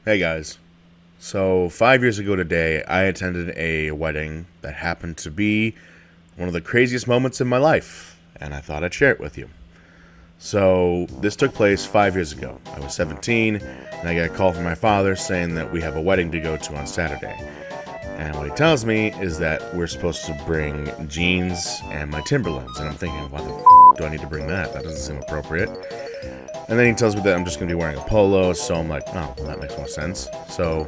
Hey guys. So, 5 years ago today, I attended a wedding that happened to be one of the craziest moments in my life, and I thought I'd share it with you. So, this took place 5 years ago. I was 17, and I got a call from my father saying that we have a wedding to go to on Saturday. And what he tells me is that we're supposed to bring jeans and my Timberlands, and I'm thinking, why the do I need to bring that? That doesn't seem appropriate. And then he tells me that I'm just going to be wearing a polo, so I'm like, oh, well, that makes more sense. So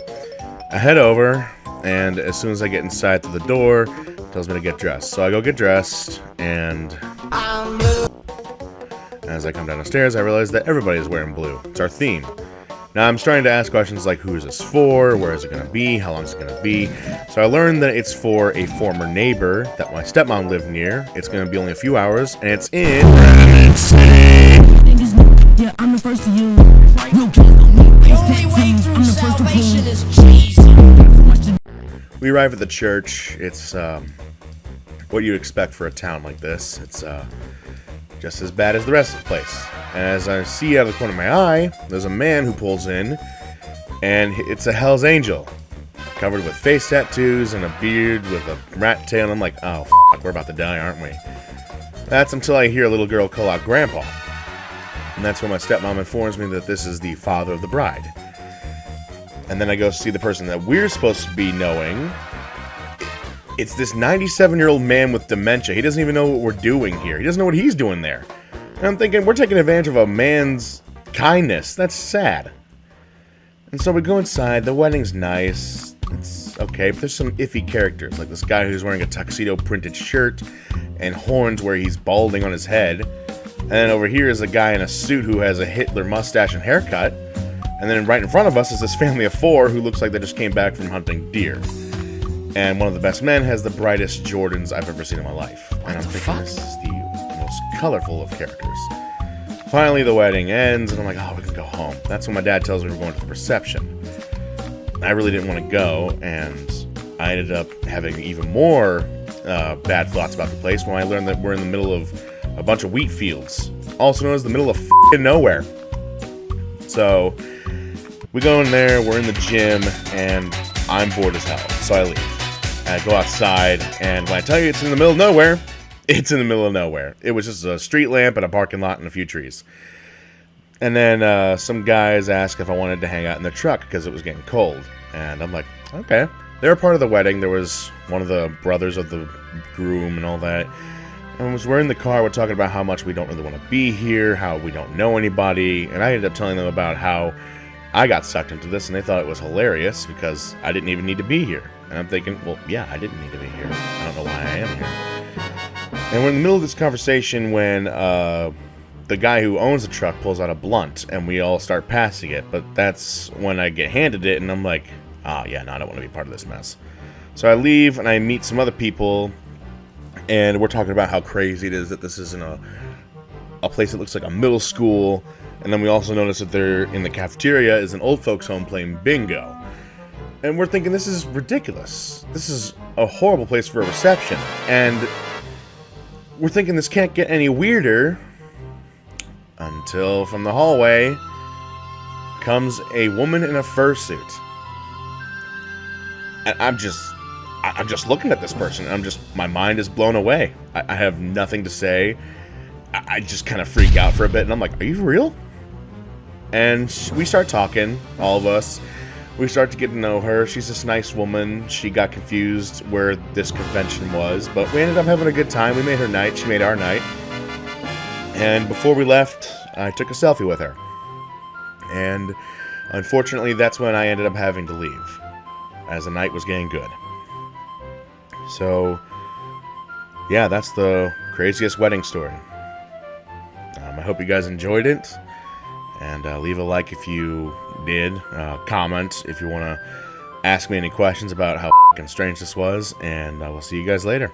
I head over, and as soon as I get inside through the door, it tells me to get dressed. So I go get dressed, and as I come down the stairs, I realize that everybody is wearing blue. It's our theme. Now I'm starting to ask questions like, who is this for? Where is it going to be? How long is it going to be? So I learned that it's for a former neighbor that my stepmom lived near. It's going to be only a few hours, and it's in Redmond City. Yeah, I'm the first to use. Real killers don't need face tattoos. I'm the first to prove. We arrive at the church. It's what you'd expect for a town like this. It's just as bad as the rest of the place. And as I see out of the corner of my eye, there's a man who pulls in, and it's a Hell's Angel, covered with face tattoos and a beard with a rat tail. And I'm like, oh, we're about to die, aren't we? That's until I hear a little girl call out Grandpa. And that's when my stepmom informs me that this is the father of the bride. And then I go see the person that we're supposed to be knowing. It's this 97-year-old man with dementia. He doesn't even know what we're doing here. He doesn't know what he's doing there. And I'm thinking, we're taking advantage of a man's kindness. That's sad. And so we go inside. The wedding's nice. It's okay, but there's some iffy characters. Like this guy who's wearing a tuxedo printed shirt and horns where he's balding on his head. And then over here is a guy in a suit who has a Hitler mustache and haircut. And then right in front of us is this family of four who looks like they just came back from hunting deer. And one of the best men has the brightest Jordans I've ever seen in my life. And I'm thinking this is the most colorful of characters. Finally, the wedding ends, and I'm like, oh, we can go home. That's when my dad tells me we're going to the reception. I really didn't want to go, and I ended up having even more bad thoughts about the place when I learned that we're in the middle of a bunch of wheat fields, also known as the middle of nowhere. So we go in there, we're in the gym, and I'm bored as hell, so I leave. I go outside, and when I tell you it's in the middle of nowhere, it's in the middle of nowhere. It was just a street lamp and a parking lot and a few trees. And then some guys asked if I wanted to hang out in the truck because it was getting cold. And I'm like, okay. They were part of the wedding. There was one of the brothers of the groom and all that. And as we're in the car, we're talking about how much we don't really want to be here, how we don't know anybody. And I ended up telling them about how I got sucked into this, and they thought it was hilarious because I didn't even need to be here. And I'm thinking, well, yeah, I didn't need to be here. I don't know why I am here. And we're in the middle of this conversation when the guy who owns the truck pulls out a blunt, and we all start passing it. But that's when I get handed it, and I'm like, yeah, no, I don't want to be part of this mess. So I leave, and I meet some other people, and we're talking about how crazy it is that this is in a place that looks like a middle school. And then we also notice that there in the cafeteria is an old folks home playing bingo. And we're thinking, this is ridiculous. This is a horrible place for a reception. And we're thinking this can't get any weirder until from the hallway comes a woman in a fursuit. And I'm just looking at this person. My mind is blown away. I have nothing to say. I just kind of freak out for a bit, and I'm like, are you for real? And we start talking, all of us. We start to get to know her. She's this nice woman. She got confused where this convention was, but we ended up having a good time. We made her night. She made our night. And before we left, I took a selfie with her. And unfortunately, that's when I ended up having to leave, as the night was getting good. So, yeah, that's the craziest wedding story. I hope you guys enjoyed it. And leave a like if you did. Comment if you want to ask me any questions about how f***ing strange this was. And I will see you guys later.